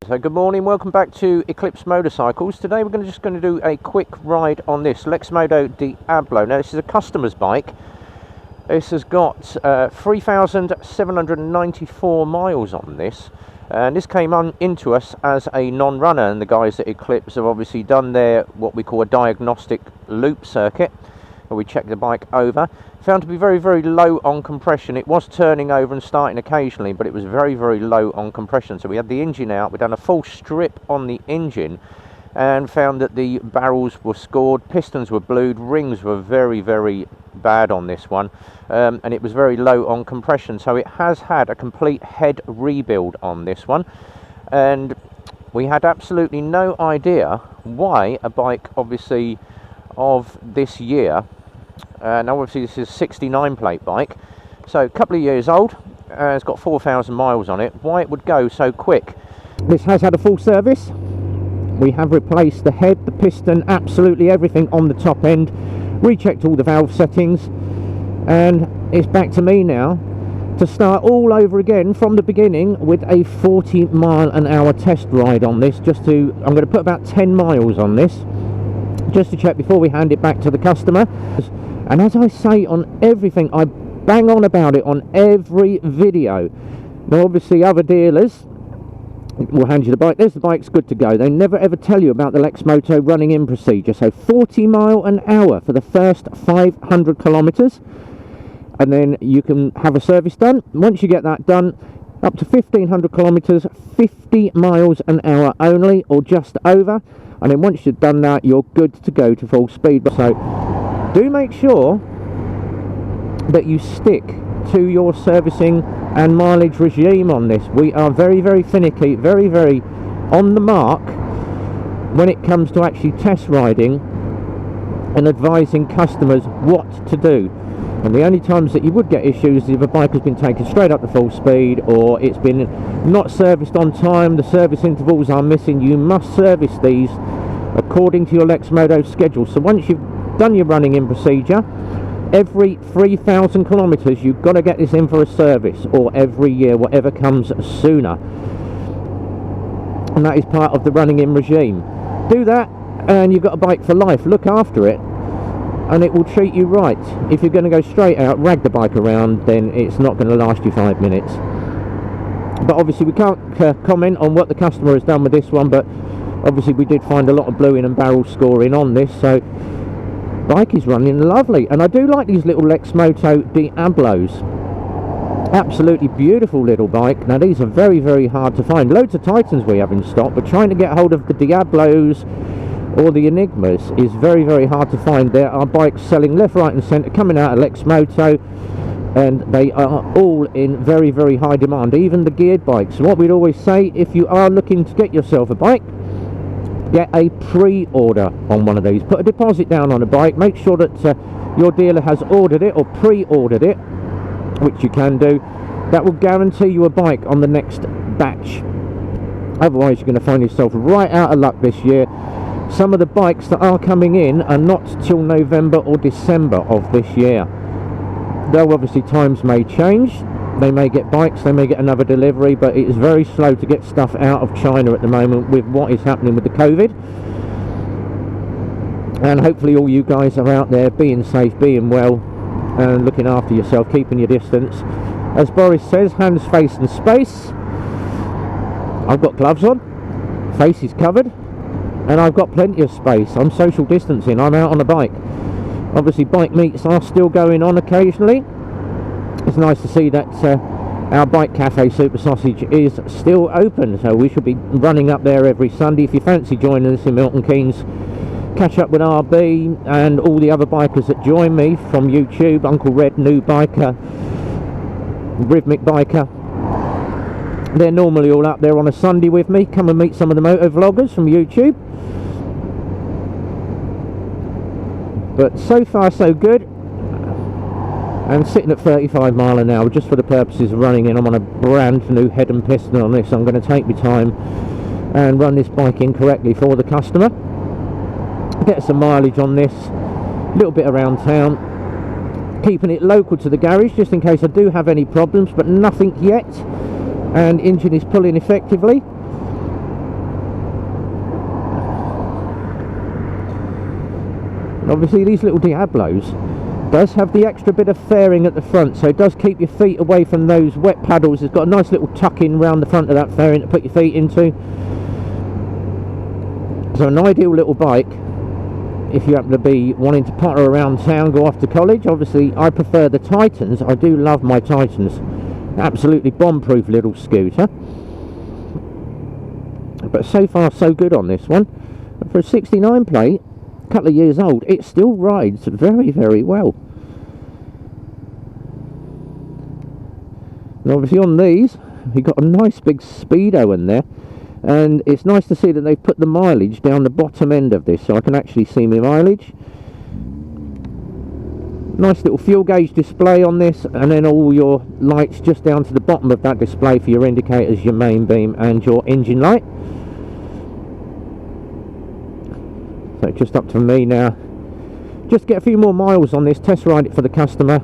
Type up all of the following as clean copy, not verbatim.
So good morning, welcome back to Eclipse Motorcycles. Today we're just going to do a quick ride on this Lexmoto Diablo. Now this is a customer's bike. This has got 3,794 miles on this, and this came into us as a non-runner, and the guys at Eclipse have obviously done their what we call a diagnostic loop circuit, where we check the bike over. Found to be very, very low on compression. It was turning over and starting occasionally, but it was very, very low on compression. So we had the engine out, we'd done a full strip on the engine and found that the barrels were scored, pistons were blued, rings were very, very bad on this one, and it was very low on compression. So it has had a complete head rebuild on this one, and we had absolutely no idea why a bike obviously of this year, now obviously this is a 69 plate bike, so a couple of years old, it's got 4,000 miles on it, why it would go so quick. This has had a full service. We have replaced the head, the piston, absolutely everything on the top end, rechecked all the valve settings, and it's back to me now to start all over again from the beginning with a 40-mile-an-hour test ride on this. I'm going to put about 10 miles on this just to check before we hand it back to the customer. And as I say on everything, I bang on about it on every video. Now obviously other dealers will hand you the bike, there's the bike's good to go. They never ever tell you about the Lexmoto running in procedure. So 40 mile an hour for the first 500 kilometers, and then you can have a service done. Once you get that done, up to 1,500 kilometers, 50 miles an hour only, or just over. And then once you've done that, you're good to go to full speed. So do make sure that you stick to your servicing and mileage regime on this. We are very, very finicky, very, very on the mark when it comes to actually test riding and advising customers what to do. And the only times that you would get issues is if a bike has been taken straight up to full speed, or it's been not serviced on time, the service intervals are missing. You must service these according to your Lexmoto schedule. So once you've done your running in procedure, every 3,000 kilometers you've got to get this in for a service, or every year, whatever comes sooner. And that is part of the running in regime. Do that and you've got a bike for life. Look after it and it will treat you right. If you're going to go straight out, rag the bike around, then it's not going to last you 5 minutes. But obviously we can't comment on what the customer has done with this one, but obviously we did find a lot of bluing and barrel scoring on this, so bike is running lovely. And I do like these little Lexmoto Diablos. Absolutely beautiful little bike. Now these are very, very hard to find. Loads of Titans we have in stock, but trying to get hold of the Diablos or the Enigmas is very, very hard to find. There are bikes selling left, right and centre coming out of Lexmoto, and they are all in very, very high demand, even the geared bikes. What we'd always say, if you are looking to get yourself a bike, get a pre-order on one of these. Put a deposit down on a bike, make sure that your dealer has ordered it or pre-ordered it, which you can do. That will guarantee you a bike on the next batch. Otherwise you're going to find yourself right out of luck this year. Some of the bikes that are coming in are not till November or December of this year. Though obviously times may change, they may get bikes, they may get another delivery, but it is very slow to get stuff out of China at the moment with what is happening with the COVID. And hopefully all you guys are out there being safe, being well, and looking after yourself, keeping your distance. As Boris says, hands, face and space. I've got gloves on, face is covered, and I've got plenty of space. I'm social distancing, I'm out on a bike. Obviously bike meets are still going on occasionally. It's nice to see that our bike cafe Super Sausage is still open, so we should be running up there every Sunday. If you fancy joining us in Milton Keynes, catch up with RB and all the other bikers that join me from YouTube, UncleRed, New Biker, Therhythmicbiker. They're normally all up there on a Sunday with me. Come and meet some of the Motovloggers from YouTube. But so far so good, and sitting at 35 mile an hour just for the purposes of running in. I'm on a brand new head and piston on this. I'm going to take my time and run this bike in correctly for the customer, get some mileage on this, a little bit around town, keeping it local to the garage just in case I do have any problems, but nothing yet, and engine is pulling effectively. Obviously these little Diablos does have the extra bit of fairing at the front, so it does keep your feet away from those wet paddles. It's got a nice little tuck in round the front of that fairing to put your feet into. So an ideal little bike if you happen to be wanting to potter around town, go off to college. Obviously I prefer the Titans. I do love my Titans. Absolutely bomb-proof little scooter. But so far so good on this one. For a 69 plate, a couple of years old, it still rides very, very well. And obviously on these, you've got a nice big speedo in there. And it's nice to see that they've put the mileage down the bottom end of this, so I can actually see my mileage. Nice little fuel gauge display on this, and then all your lights just down to the bottom of that display for your indicators, your main beam and your engine light. So just up to me now. Just get a few more miles on this, test ride it for the customer.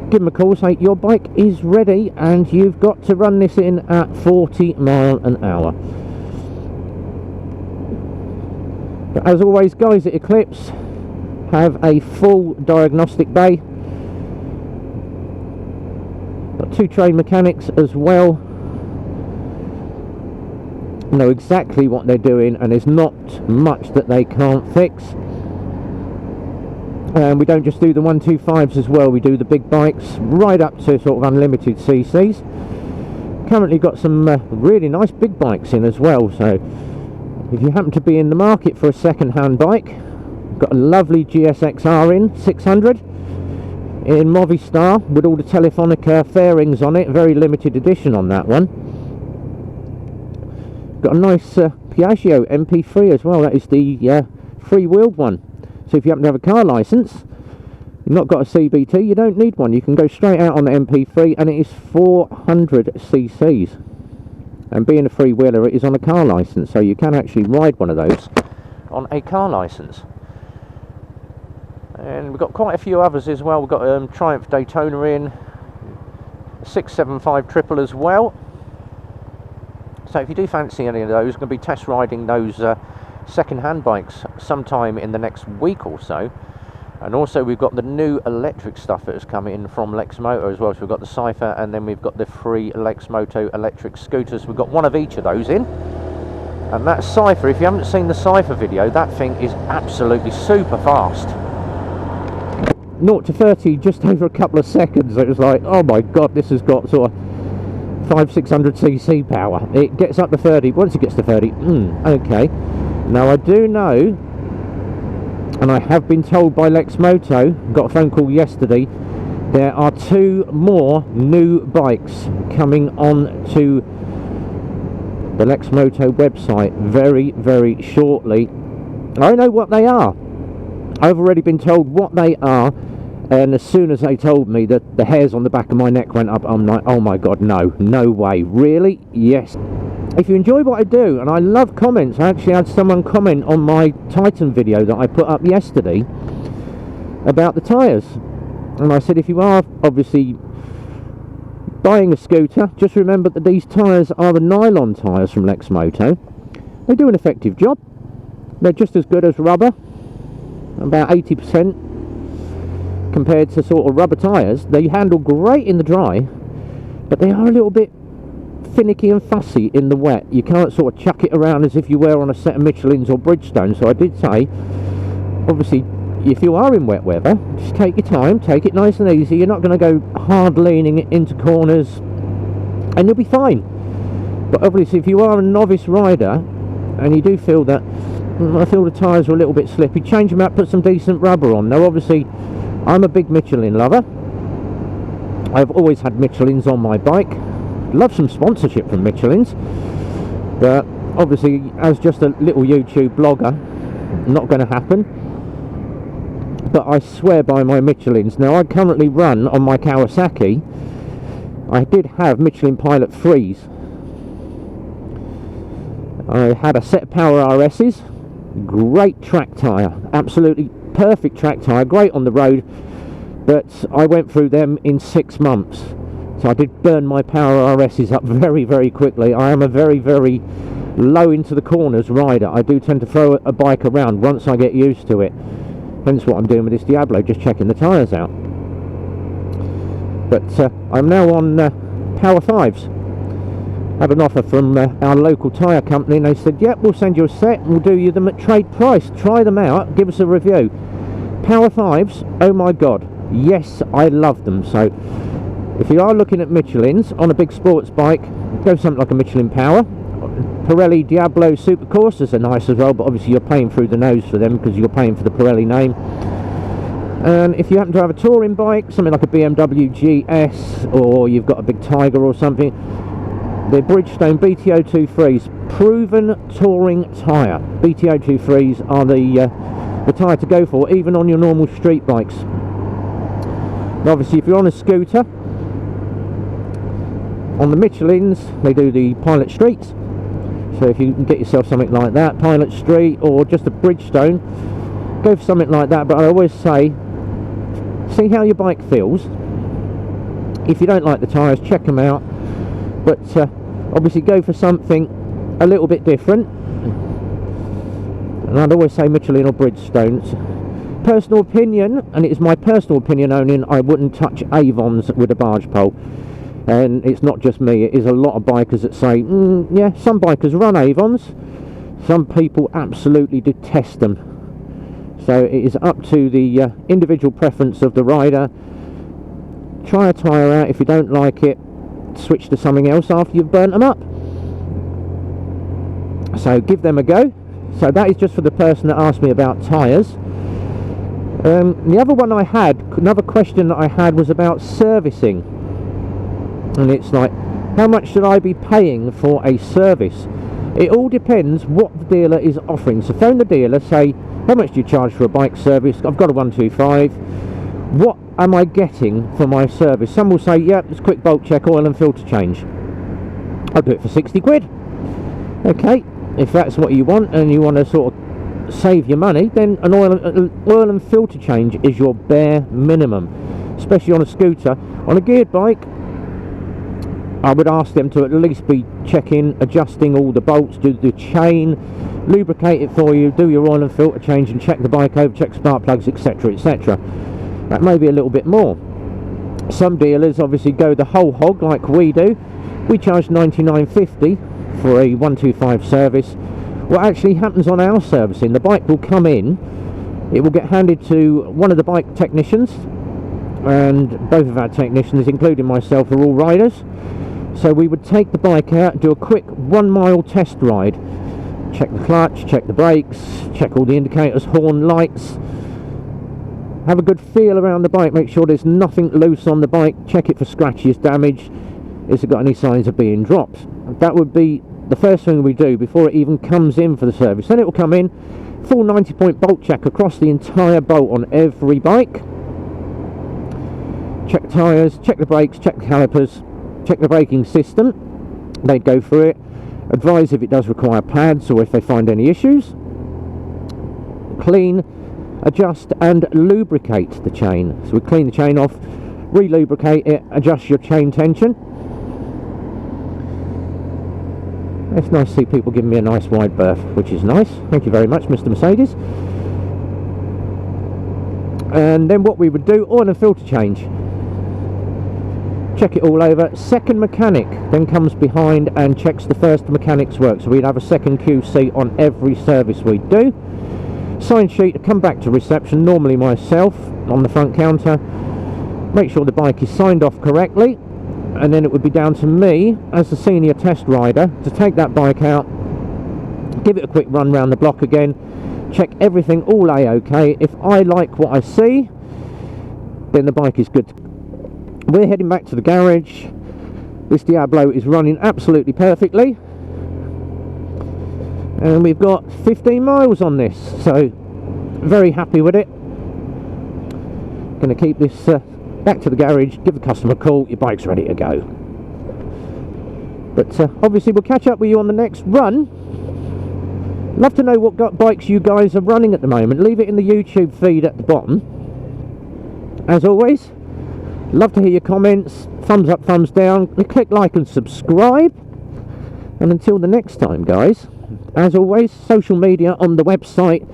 Give them a call, say your bike is ready and you've got to run this in at 40 miles an hour. But as always guys at Eclipse have a full diagnostic bay. Got 2 trained mechanics as well. Know exactly what they're doing and there's not much that they can't fix. And we don't just do the 125s as well, we do the big bikes right up to sort of unlimited CCs. Currently got some really nice big bikes in as well, so if you happen to be in the market for a second-hand bike, got a lovely GSXR in 600 in Movistar with all the Telefonica fairings on it, very limited edition on that one. Got a nice Piaggio MP3 as well, that is the free-wheeled one. So if you happen to have a car licence, you've not got a CBT, you don't need one. You can go straight out on the MP3 and it is 400 cc's. And being a free-wheeler, it is on a car licence, so you can actually ride one of those on a car licence. And we've got quite a few others as well. We've got Triumph Daytona in, 675 triple as well. So if you do fancy any of those, going to be test riding those second-hand bikes sometime in the next week or so. And also we've got the new electric stuff that has come in from Lexmoto as well. So we've got the Cypher and then we've got the free Lexmoto electric scooters. We've got one of each of those in. And that Cypher, if you haven't seen the Cypher video, that thing is absolutely super fast. 0 to 30 just over a couple of seconds. It was like, oh my god, this has got sort of 500-600 cc power. It gets up to 30. Once it gets to 30, okay. Now I do know, and I have been told by Lexmoto, got a phone call yesterday, there are 2 more new bikes coming on to the Lexmoto website very, very shortly. I know what they are. I've already been told what they are, and as soon as they told me that the hairs on the back of my neck went up, I'm like, oh my god, no way. Really? Yes. If you enjoy what I do, and I love comments, I actually had someone comment on my Titan video that I put up yesterday about the tyres. And I said, if you are obviously buying a scooter, just remember that these tyres are the nylon tyres from Lexmoto. They do an effective job. They're just as good as rubber, about 80% compared to sort of rubber tyres. They handle great in the dry, but they are a little bit finicky and fussy in the wet. You can't sort of chuck it around as if you were on a set of Michelins or Bridgestone. So I did say, obviously, if you are in wet weather, just take your time, take it nice and easy. You're not going to go hard leaning it into corners and you'll be fine. But obviously if you are a novice rider and you do feel that I feel the tyres are a little bit slippy, change them out, put some decent rubber on. Now obviously I'm a big Michelin lover. I've always had Michelins on my bike. Love some sponsorship from Michelin's, but obviously as just a little YouTube blogger, not going to happen. But I swear by my Michelin's. Now I currently run on my Kawasaki. I did have Michelin Pilot 3s. I had a set of Power RS's, great track tyre, absolutely perfect track tyre, great on the road, but I went through them in 6 months. So I did burn my Power RS's up very, very quickly. I am a very, very low into the corners rider. I do tend to throw a bike around once I get used to it. Hence what I'm doing with this Diablo, just checking the tyres out. But I'm now on Power 5s. Had an offer from our local tyre company, and they said, yep, we'll send you a set and we'll do you them at trade price. Try them out, give us a review. Power 5s, oh my god, yes, I love them. So if you are looking at Michelin's on a big sports bike, go something like a Michelin Power. Pirelli Diablo Supercoursers are nice as well, but obviously you're paying through the nose for them because you're paying for the Pirelli name. And if you happen to have a touring bike, something like a BMW GS, or you've got a big Tiger or something, the Bridgestone BTO23s, proven touring tyre. BTO23s are the tyre to go for, even on your normal street bikes. Now obviously if you're on a scooter, on the Michelins they do the Pilot Streets, so if you can get yourself something like that, Pilot Street or just a Bridgestone, go for something like that. But I always say, see how your bike feels. If you don't like the tyres, check them out, but obviously go for something a little bit different. And I'd always say Michelin or Bridgestone. Personal opinion, and it is my personal opinion only, I wouldn't touch Avons with a barge pole. And it's not just me, it is a lot of bikers that say, yeah, some bikers run Avons, some people absolutely detest them. So it is up to the individual preference of the rider. Try a tyre out. If you don't like it, switch to something else after you've burnt them up. So give them a go. So that is just for the person that asked me about tyres. The other one I had, another question that I had was about servicing. And it's like, how much should I be paying for a service? It all depends what the dealer is offering. So phone the dealer, say, how much do you charge for a bike service? I've got a 125. What am I getting for my service? Some will say, yeah, it's a quick bolt check, oil and filter change. I'll do it for 60 quid. Okay, if that's what you want and you want to sort of save your money, then an oil and filter change is your bare minimum, especially on a scooter. On a geared bike, I would ask them to at least be checking, adjusting all the bolts, do the chain, lubricate it for you, do your oil and filter change, and check the bike over, check spark plugs, etc, etc. That may be a little bit more. Some dealers obviously go the whole hog like we do. We charge $99.50 for a 125 service. What actually happens on our servicing, the bike will come in, it will get handed to one of the bike technicians, and both of our technicians, including myself, are all riders. So we would take the bike out, do a quick 1 mile test ride, check the clutch, check the brakes, check all the indicators, horn, lights, have a good feel around the bike, make sure there's nothing loose on the bike, check it for scratches, damage, has it got any signs of being dropped. That would be the first thing we do before it even comes in for the service. Then it will come in, full 90-point bolt check across the entire bolt on every bike, check the tyres, check the brakes, check the calipers, check the braking system. They'd go through it, advise if it does require pads or if they find any issues, clean, adjust and lubricate the chain. So we clean the chain off, re-lubricate it, adjust your chain tension. It's nice to see people giving me a nice wide berth, which is nice. Thank you very much, Mr. Mercedes. And then what we would do, oil and filter change. Check it all over. Second mechanic then comes behind and checks the first mechanic's work. So we'd have a second QC on every service we do. Sign sheet, come back to reception, normally myself on the front counter. Make sure the bike is signed off correctly. And then it would be down to me as the senior test rider to take that bike out, give it a quick run round the block again, check everything all A-OK. If I like what I see, then the bike is good. We're heading back to the garage. This Diablo is running absolutely perfectly, and we've got 15 miles on this, so very happy with it. Going to keep this back to the garage, give the customer a call, your bike's ready to go. But obviously we'll catch up with you on the next run. Love to know what bikes you guys are running at the moment. Leave it in the YouTube feed at the bottom. As always, love to hear your comments. Thumbs up, thumbs down, click like and subscribe. And until the next time, guys, as always, social media on the website,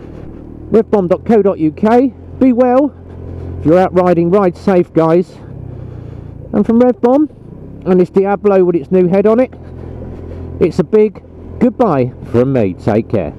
revbomb.co.uk. Be well. If you're out riding, ride safe, guys. And from Revbomb and this Diablo with its new head on it, it's a big goodbye from me. Take care.